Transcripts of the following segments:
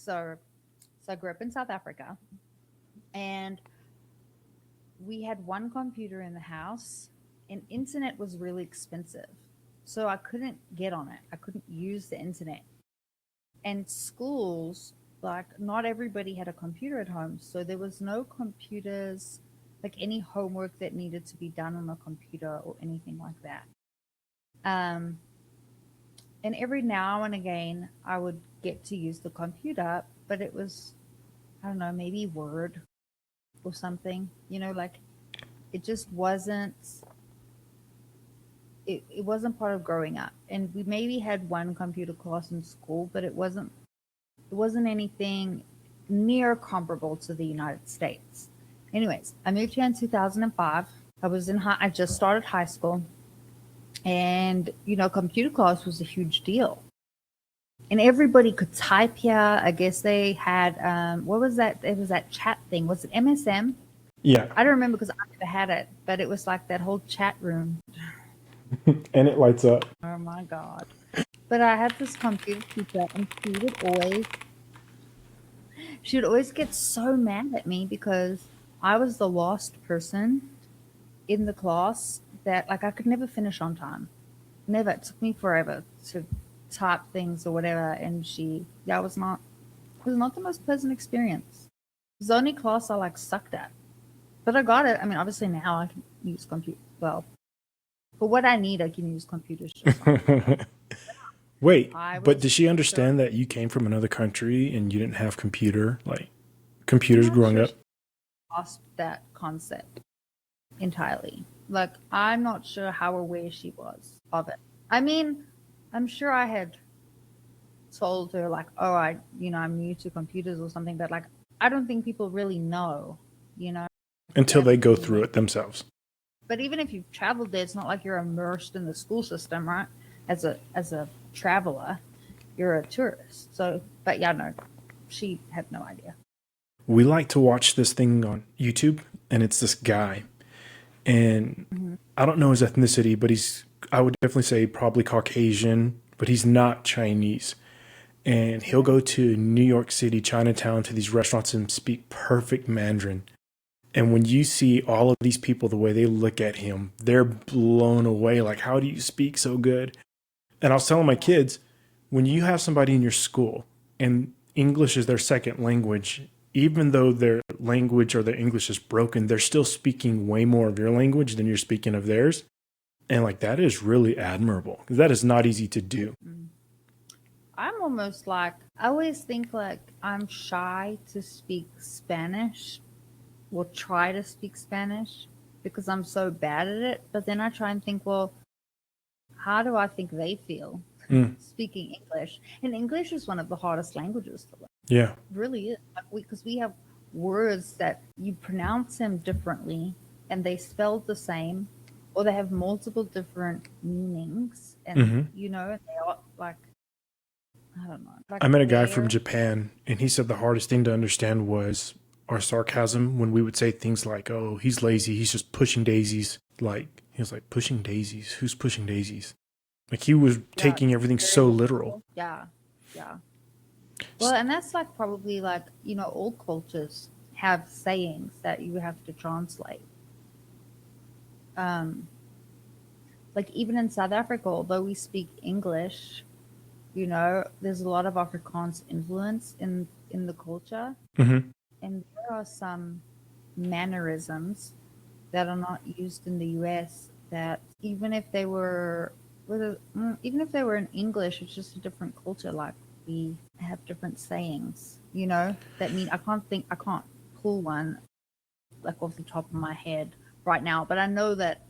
So I grew up in South Africa, and we had one computer in the house, and internet was really expensive. So I couldn't get on it. I couldn't use the internet. And schools, like not everybody had a computer at home, so there was no computers, like any homework that needed to be done on a computer or anything like that. Um, and every now and again, I would get to use the computer, but it was, I don't know, maybe Word or something, like it just wasn't, it wasn't part of growing up. And we maybe had one computer class in school, but it wasn't anything near comparable to the United States. Anyways, I moved here in 2005. I just started high school, and computer class was a huge deal. And everybody could type here. I guess they had what was that? It was that chat thing. Was it MSM? Yeah. I don't remember because I never had it, but it was like that whole chat room. And it lights up. Oh my God. But I had this computer teacher, and she would always get so mad at me because I was the last person in the class that, like, I could never finish on time. Never. It took me forever to type things or whatever. And it was not the most pleasant experience. It was the only class I like sucked at. But I got it. I mean, obviously now I can use computer. Well, for what I need, I can use computers just fine. Wait, but did she understand that you came from another country and you didn't have computers growing up? Lost that concept entirely. Like, I'm not sure how aware she was of it. I mean, I'm sure I had told her like, oh, I'm new to computers or something, but like, I don't think people really know, until they go through it themselves. But even if you've traveled there, it's not like you're immersed in the school system, right? As a traveler, you're a tourist. So, but yeah, no, she had no idea. We like to watch this thing on YouTube, and it's this guy, and I don't know his ethnicity, but I would definitely say probably Caucasian, but he's not Chinese. And he'll go to New York City, Chinatown, to these restaurants and speak perfect Mandarin. And when you see all of these people, the way they look at him, they're blown away. Like, how do you speak so good? And I was telling my kids, when you have somebody in your school and English is their second language, even though their language or their English is broken, they're still speaking way more of your language than you're speaking of theirs. And like, that is really admirable, because that is not easy to do. I'm almost like, I always think like I'm shy to speak Spanish or try to speak Spanish because I'm so bad at it. But then I try and think, well, how do I think they feel speaking English? And English is one of the hardest languages to learn. Yeah. It really is. Because we have words that you pronounce them differently and they spelled the same, or they have multiple different meanings. And, they are like, I don't know. Like, I met a guy from Japan, and he said the hardest thing to understand was our sarcasm when we would say things like, oh, he's lazy, he's just pushing daisies. Like, he was like, pushing daisies? Who's pushing daisies? Like, he was taking everything so literal. Yeah. Well, and that's like probably like, all cultures have sayings that you have to translate. Like even in South Africa, although we speak English, there's a lot of Afrikaans influence in the culture. Mm-hmm. And there are some mannerisms that are not used in the US that even if they were in English, it's just a different culture. Like we have different sayings, that mean I can't pull one like off the top of my head right now, but I know that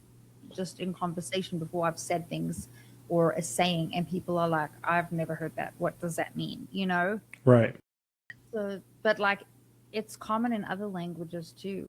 just in conversation before I've said things or a saying and people are like, I've never heard that. What does that mean? Right. So, but like it's common in other languages too.